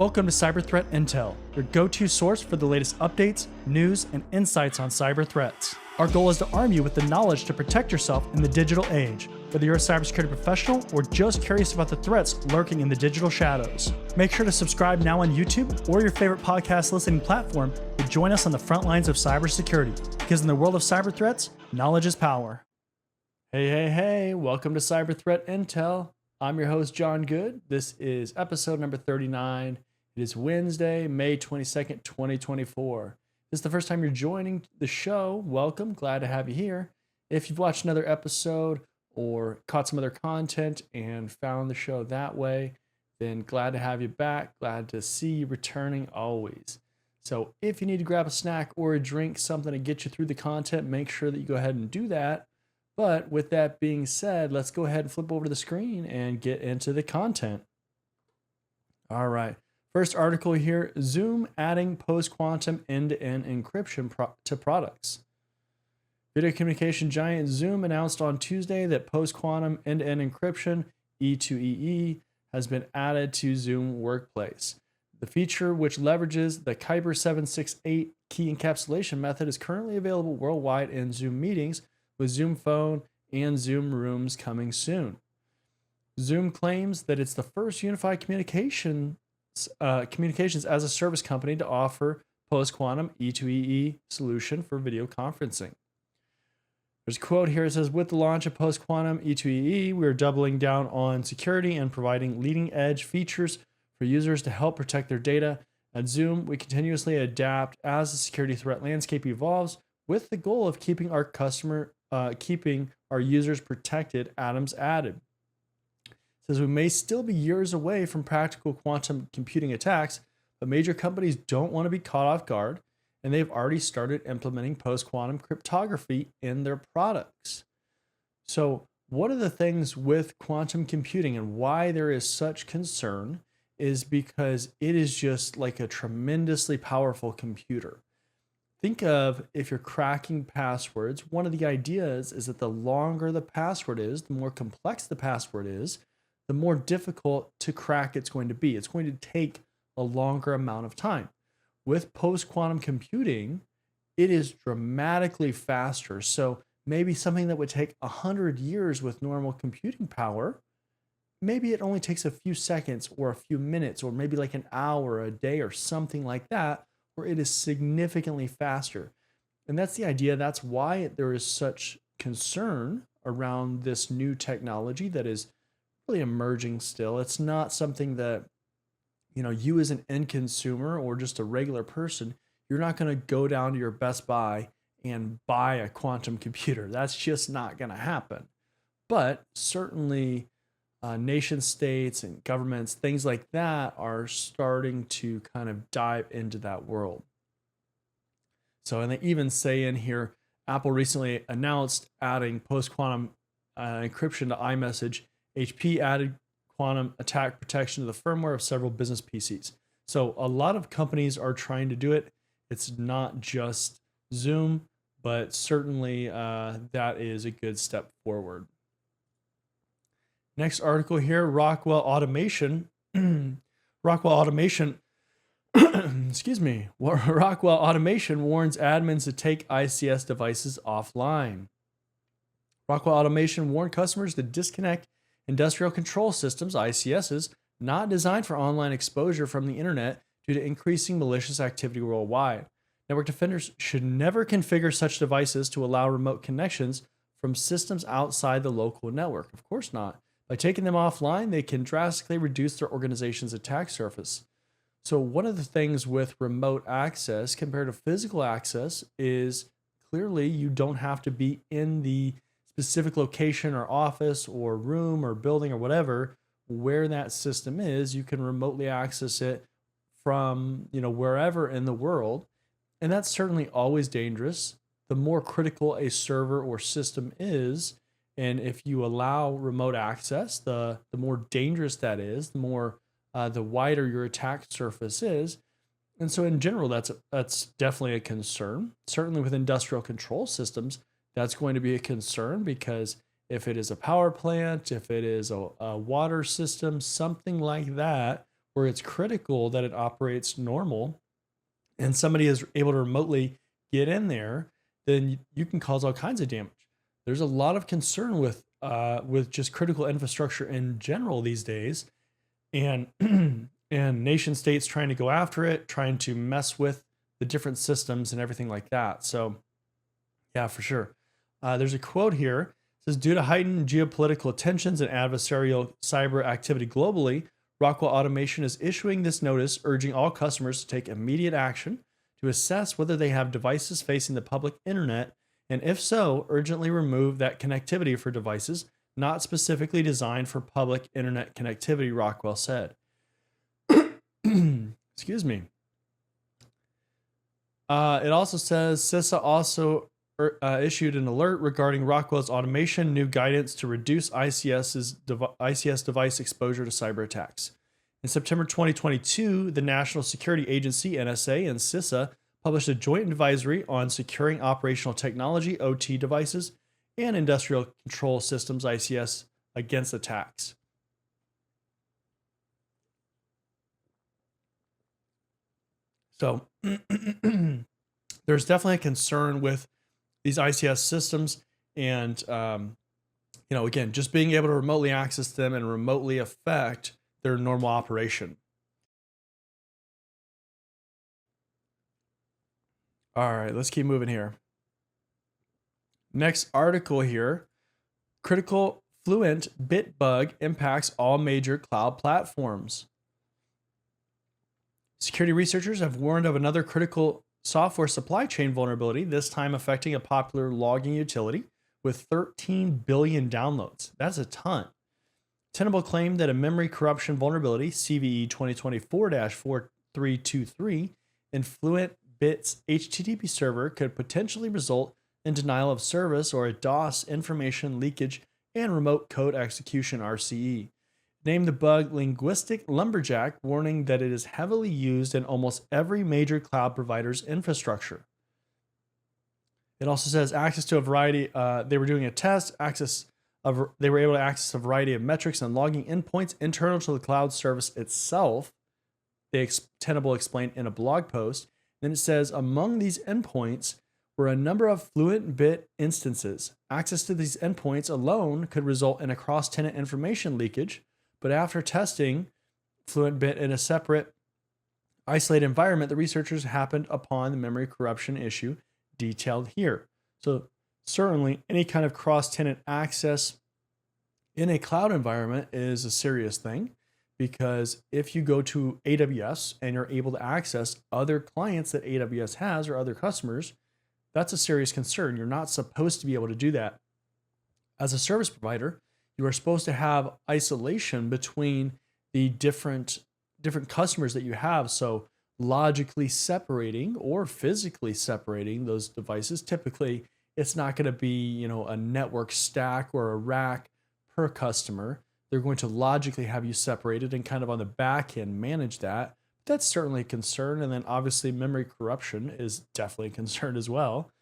Welcome to Cyber Threat Intel, your go-to source for the latest updates, news, and insights on cyber threats. Our goal is to arm you with the knowledge to protect yourself in the digital age, whether you're a cybersecurity professional or just curious about the threats lurking in the digital shadows. Make sure to subscribe now on YouTube or your favorite podcast listening platform to join us on the front lines of cybersecurity, because in the world of cyber threats, knowledge is power. Hey, welcome to Cyber Threat Intel. I'm your host, John Good. This is episode number 39. It is Wednesday, May 22nd, 2024. If this is the first time you're joining the show, welcome. Glad to have you here. If you've watched another episode or caught some other content and found the show that way, then glad to have you back. Glad to see you returning always. So if you need to grab a snack or a drink, something to get you through the content, make sure that you go ahead and do that. But with that being said, let's go ahead and flip over to the screen and get into the content. All right. First article here, Zoom adding post-quantum end-to-end encryption to products. Video communication giant Zoom announced on Tuesday that post-quantum end-to-end encryption, E2EE, has been added to Zoom Workplace. The feature, which leverages the Kyber 768 key encapsulation method, is currently available worldwide in Zoom meetings, with Zoom Phone and Zoom Rooms coming soon. Zoom claims that it's the first unified communications as a service company to offer post-quantum E2EE solution for video conferencing. There's a quote here. It says, with the launch of post-quantum E2EE, we're doubling down on security and providing leading-edge features for users to help protect their data. At Zoom, we continuously adapt as the security threat landscape evolves, with the goal of keeping our users protected. Adams added. Says we may still be years away from practical quantum computing attacks, but major companies don't want to be caught off guard, and they've already started implementing post-quantum cryptography in their products. So one of the things with quantum computing and why there is such concern is because it is just like a tremendously powerful computer. Think of if you're cracking passwords, one of the ideas is that the longer the password is, the more complex the password is, the more difficult to crack it's going to be. It's going to take a longer amount of time. With post-quantum computing, it is dramatically faster. So maybe something that would take 100 years with normal computing power, maybe it only takes a few seconds or a few minutes or maybe like an hour, a day or something like that, where it is significantly faster. And that's the idea. That's why there is such concern around this new technology that is really emerging still. It's not something that, you as an end consumer or just a regular person, you're not going to go down to your Best Buy and buy a quantum computer. That's just not going to happen. But certainly nation states and governments, things like that, are starting to kind of dive into that world. So, and they even say in here, Apple recently announced adding post-quantum encryption to iMessage. HP added quantum attack protection to the firmware of several business PCs. So a lot of companies are trying to do it. It's not just Zoom, but certainly that is a good step forward. Next article here, Rockwell Automation. Rockwell Automation warns admins to take ICS devices offline. Rockwell Automation warned customers to disconnect industrial control systems, ICSs, not designed for online exposure from the internet due to increasing malicious activity worldwide. Network defenders should never configure such devices to allow remote connections from systems outside the local network. Of course not. By taking them offline, they can drastically reduce their organization's attack surface. So one of the things with remote access compared to physical access is clearly you don't have to be in the specific location or office or room or building or whatever where that system is. You can remotely access it from wherever in the world. And that's certainly always dangerous. The more critical a server or system is, and if you allow remote access, the more dangerous that is, the wider your attack surface is. And so in general, that's definitely a concern. Certainly with industrial control systems, that's going to be a concern, because if it is a power plant, if it is a water system, something like that, where it's critical that it operates normal and somebody is able to remotely get in there, then you can cause all kinds of damage. There's a lot of concern with just critical infrastructure in general these days, and and nation states trying to go after it, trying to mess with the different systems and everything like that. So, yeah, for sure. There's a quote here. It says, due to heightened geopolitical tensions and adversarial cyber activity globally, Rockwell Automation is issuing this notice urging all customers to take immediate action to assess whether they have devices facing the public internet, and if so, urgently remove that connectivity for devices not specifically designed for public internet connectivity, Rockwell said. Excuse me. It also says CISA also issued an alert regarding Rockwell's automation, new guidance to reduce ICS device exposure to cyber attacks. In September 2022, the National Security Agency, NSA, and CISA published a joint advisory on securing operational technology, OT devices, and industrial control systems, ICS, against attacks. So there's definitely a concern with these ICS systems, and again, just being able to remotely access them and remotely affect their normal operation. All right, let's keep moving here. Next article here: critical Fluent bit bug impacts all major cloud platforms. Security researchers have warned of another critical software supply chain vulnerability, this time affecting a popular logging utility with 13 billion downloads. That's a ton. Tenable claimed that a memory corruption vulnerability, CVE 2024-4323, in Fluent Bit's HTTP server could potentially result in denial of service or a DOS, information leakage, and remote code execution, RCE. Named the bug linguistic lumberjack, warning that it is heavily used in almost every major cloud provider's infrastructure. It also says access to a variety. They were doing a test. They were able to access a variety of metrics and logging endpoints internal to the cloud service itself. Tenable explained in a blog post. Then it says among these endpoints were a number of Fluent Bit instances. Access to these endpoints alone could result in a cross-tenant information leakage. But after testing Fluent Bit in a separate, isolated environment, the researchers happened upon the memory corruption issue detailed here. So certainly any kind of cross-tenant access in a cloud environment is a serious thing, because if you go to AWS and you're able to access other clients that AWS has or other customers, that's a serious concern. You're not supposed to be able to do that. As a service provider, you are supposed to have isolation between the different customers that you have. So logically separating or physically separating those devices. Typically, it's not going to be, a network stack or a rack per customer. They're going to logically have you separated and kind of on the back end manage that. That's certainly a concern. And then obviously memory corruption is definitely a concern as well.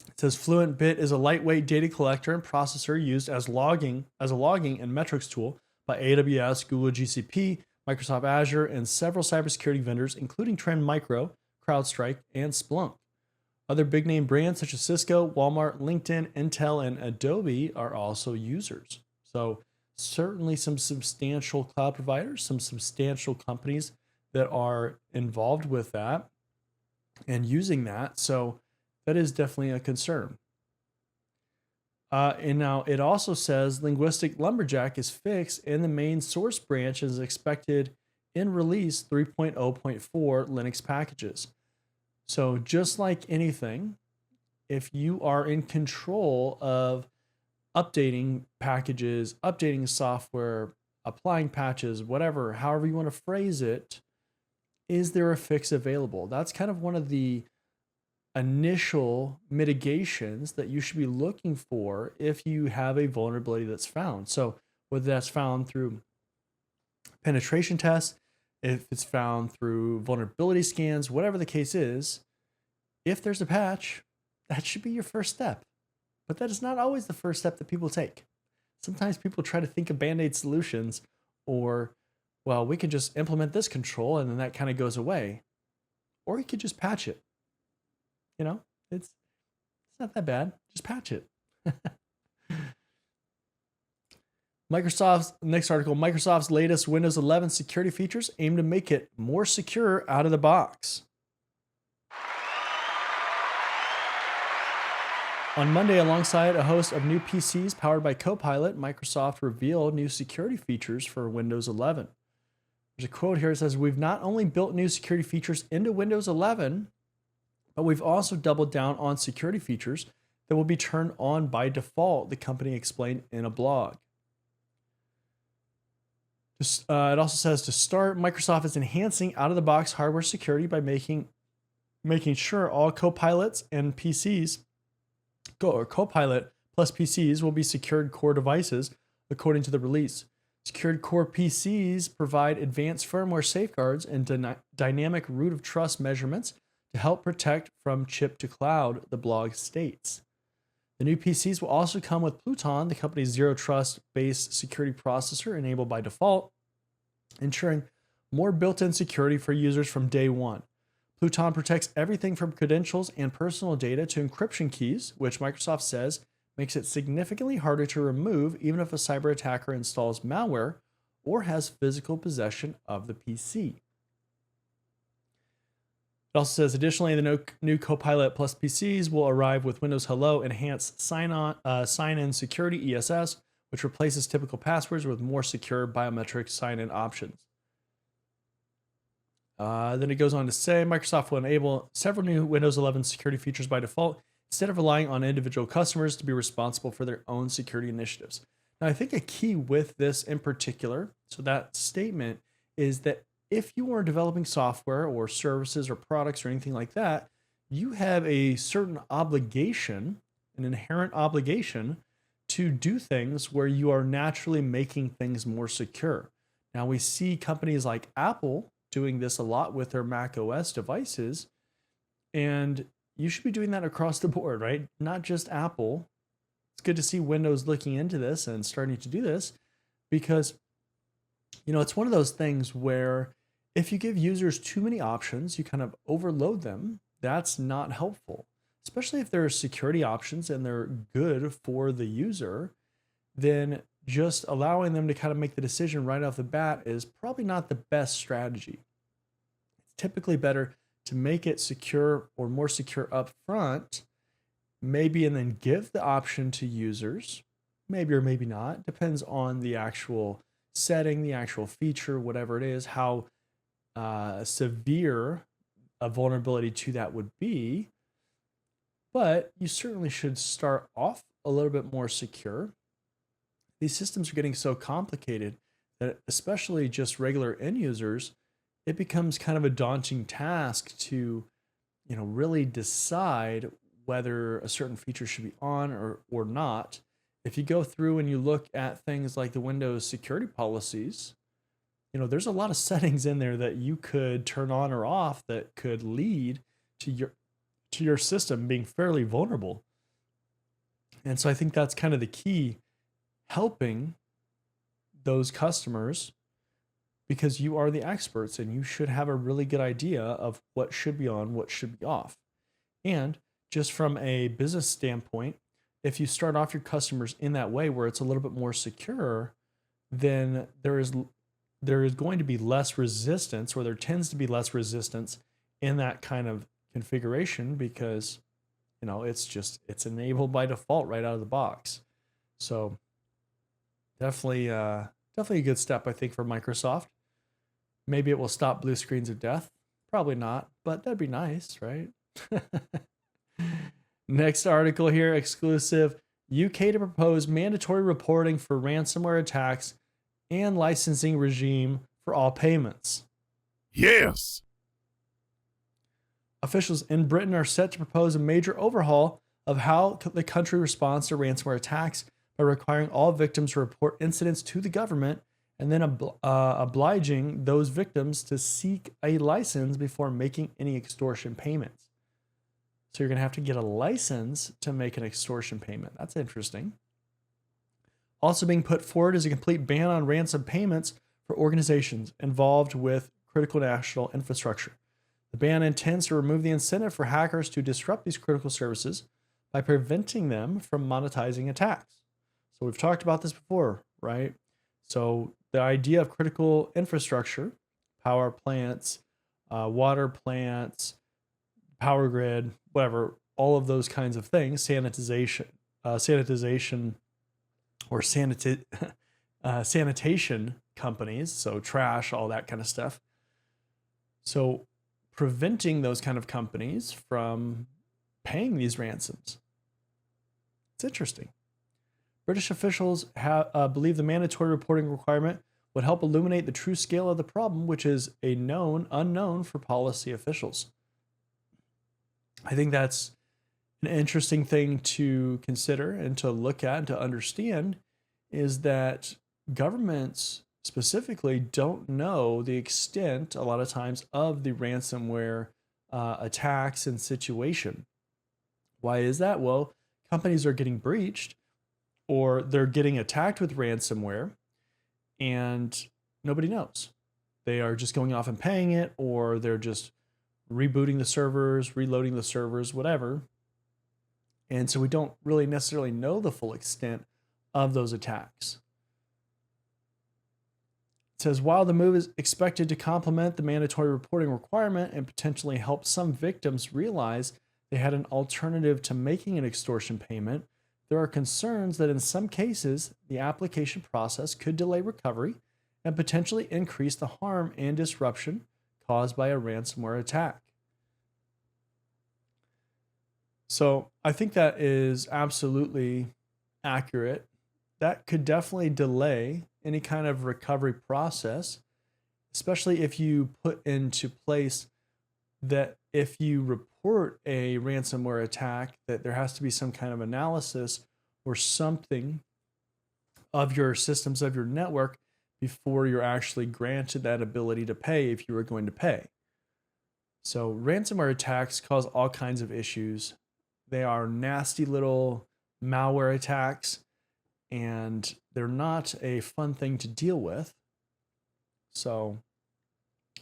It says Fluent Bit is a lightweight data collector and processor used as a logging and metrics tool by AWS, Google GCP, Microsoft Azure, and several cybersecurity vendors, including Trend Micro, CrowdStrike, and Splunk. Other big name brands such as Cisco, Walmart, LinkedIn, Intel, and Adobe are also users. So certainly some substantial cloud providers, some substantial companies that are involved with that and using that. So that is definitely a concern. And now it also says linguistic lumberjack is fixed and the main source branch is expected in release 3.0.4 Linux packages. So just like anything, if you are in control of updating packages, updating software, applying patches, whatever, however you want to phrase it, is there a fix available? That's kind of one of the initial mitigations that you should be looking for if you have a vulnerability that's found. So whether that's found through penetration tests, if it's found through vulnerability scans, whatever the case is, if there's a patch, that should be your first step. But that is not always the first step that people take. Sometimes people try to think of band-aid solutions or well, we could just implement this control and then that kind of goes away. Or you could just patch it. You know, it's not that bad. Just patch it. Microsoft's next article, Microsoft's latest Windows 11 security features aim to make it more secure out of the box. On Monday, alongside a host of new PCs powered by Copilot, Microsoft revealed new security features for Windows 11. There's a quote here that says, "We've not only built new security features into Windows 11, but we've also doubled down on security features that will be turned on by default," the company explained in a blog. It also says, to start, Microsoft is enhancing out-of-the-box hardware security by making sure all Copilots and PCs, or Copilot plus PCs, will be secured core devices, according to the release. Secured core PCs provide advanced firmware safeguards and dynamic root of trust measurements to help protect from chip to cloud, the blog states. The new PCs will also come with Pluton, the company's zero trust based security processor enabled by default, ensuring more built-in security for users from day one. Pluton protects everything from credentials and personal data to encryption keys, which Microsoft says makes it significantly harder to remove even if a cyber attacker installs malware or has physical possession of the PC. It also says, additionally, the new Copilot Plus PCs will arrive with Windows Hello Enhanced Sign-In Security ESS, which replaces typical passwords with more secure biometric sign-in options. Then it goes on to say, Microsoft will enable several new Windows 11 security features by default, instead of relying on individual customers to be responsible for their own security initiatives. Now, I think a key with this in particular, so that statement, is that if you are developing software or services or products or anything like that, you have a certain obligation, an inherent obligation to do things where you are naturally making things more secure. Now, we see companies like Apple doing this a lot with their Mac OS devices, and you should be doing that across the board, right? Not just Apple. It's good to see Windows looking into this and starting to do this because, it's one of those things where if you give users too many options, you kind of overload them. That's not helpful, especially if there are security options and they're good for the user. Then just allowing them to kind of make the decision right off the bat is probably not the best strategy. It's typically better to make it secure or more secure up front, maybe, and then give the option to users, maybe or maybe not, depends on the actual setting, the actual feature, whatever it is, how severe a vulnerability to that would be. But you certainly should start off a little bit more secure. These systems are getting so complicated that especially just regular end users, it becomes kind of a daunting task to, really decide whether a certain feature should be on or not. If you go through and you look at things like the Windows security policies, there's a lot of settings in there that you could turn on or off that could lead to your system being fairly vulnerable. And so I think that's kind of the key, helping those customers, because you are the experts and you should have a really good idea of what should be on, what should be off. And just from a business standpoint, if you start off your customers in that way where it's a little bit more secure, then there is going to be less resistance, or there tends to be less resistance in that kind of configuration because, it's enabled by default right out of the box. So definitely a good step, I think, for Microsoft. Maybe it will stop blue screens of death. Probably not, but that'd be nice, right? Next article here, exclusive. UK to propose mandatory reporting for ransomware attacks and licensing regime for all payments. Yes. Officials in Britain are set to propose a major overhaul of how the country responds to ransomware attacks by requiring all victims to report incidents to the government and then obliging those victims to seek a license before making any extortion payments. So you're going to have to get a license to make an extortion payment. That's interesting. Also being put forward is a complete ban on ransom payments for organizations involved with critical national infrastructure. The ban intends to remove the incentive for hackers to disrupt these critical services by preventing them from monetizing attacks. So we've talked about this before, right? So the idea of critical infrastructure, power plants, water plants, power grid, whatever, all of those kinds of things, sanitization or sanitation companies, so trash, all that kind of stuff. So preventing those kind of companies from paying these ransoms. It's interesting. British officials believe the mandatory reporting requirement would help illuminate the true scale of the problem, which is a known unknown for policy officials. I think that's an interesting thing to consider and to look at and to understand, is that governments specifically don't know the extent a lot of times of the ransomware attacks and situation. Why is that? Well, companies are getting breached or they're getting attacked with ransomware and nobody knows. They are just going off and paying it, or they're just rebooting the servers, reloading the servers, whatever. And so we don't really necessarily know the full extent of those attacks. It says, while the move is expected to complement the mandatory reporting requirement and potentially help some victims realize they had an alternative to making an extortion payment, there are concerns that in some cases, the application process could delay recovery and potentially increase the harm and disruption caused by a ransomware attack. So I think that is absolutely accurate. That could definitely delay any kind of recovery process, especially if you put into place that if you report a ransomware attack, that there has to be some kind of analysis or something of your systems, of your network, before you're actually granted that ability to pay if you were going to pay. So ransomware attacks cause all kinds of issues. They are nasty little malware attacks, and they're not a fun thing to deal with. So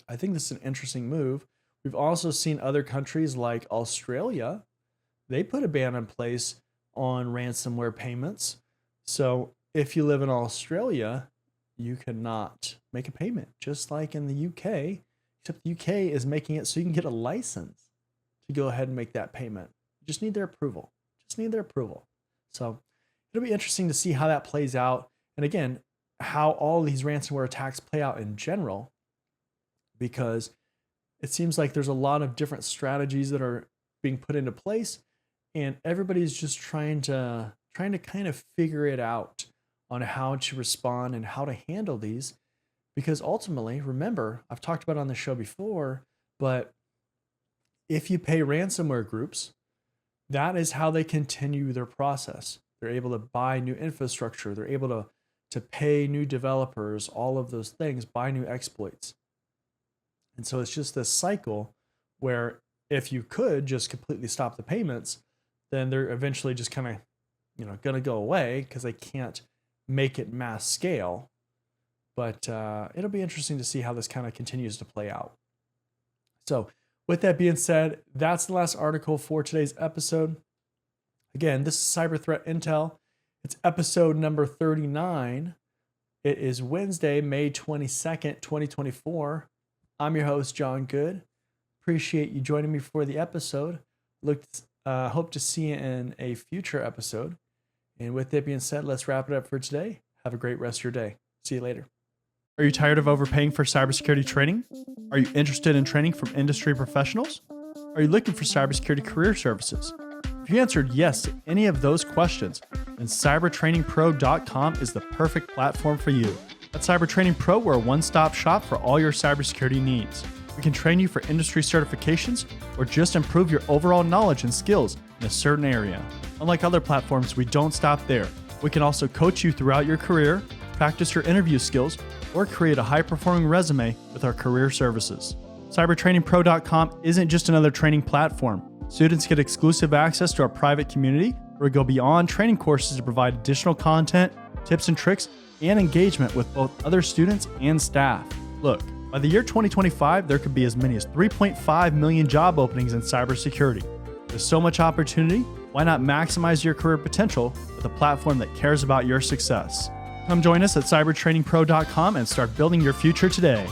I think this is an interesting move. We've also seen other countries like Australia, they put a ban in place on ransomware payments. So if you live in Australia, you cannot make a payment, just like in the UK, except the UK is making it so you can get a license to go ahead and make that payment. You just need their approval. So it'll be interesting to see how that plays out. And again, how all these ransomware attacks play out in general, because it seems like there's a lot of different strategies that are being put into place, and everybody's just trying to kind of figure it out on how to respond and how to handle these. Because ultimately, remember, I've talked about it on the show before, but if you pay ransomware groups, that is how they continue their process. They're able to buy new infrastructure. They're able to pay new developers, all of those things, buy new exploits. And so it's just this cycle where if you could just completely stop the payments, then they're eventually just kind of, going to go away because they can't make it mass scale. But it'll be interesting to see how this kind of continues to play out. So with that being said, that's the last article for today's episode. Again, this is Cyber Threat Intel. It's episode number 39. It is Wednesday, May 22nd, 2024. I'm your host, John Good. Appreciate you joining me for the episode. Hope to see you in a future episode. And with that being said, let's wrap it up for today. Have a great rest of your day. See you later. Are you tired of overpaying for cybersecurity training? Are you interested in training from industry professionals? Are you looking for cybersecurity career services? If you answered yes to any of those questions, then cybertrainingpro.com is the perfect platform for you. At Cyber Training Pro, we're a one-stop shop for all your cybersecurity needs. We can train you for industry certifications or just improve your overall knowledge and skills in a certain area. Unlike other platforms, we don't stop there. We can also coach you throughout your career, practice your interview skills, or create a high-performing resume with our career services. CybertrainingPro.com isn't just another training platform. Students get exclusive access to our private community where we go beyond training courses to provide additional content, tips and tricks, and engagement with both other students and staff. Look, by the year 2025, there could be as many as 3.5 million job openings in cybersecurity. With so much opportunity, why not maximize your career potential with a platform that cares about your success? Come join us at cybertrainingpro.com and start building your future today.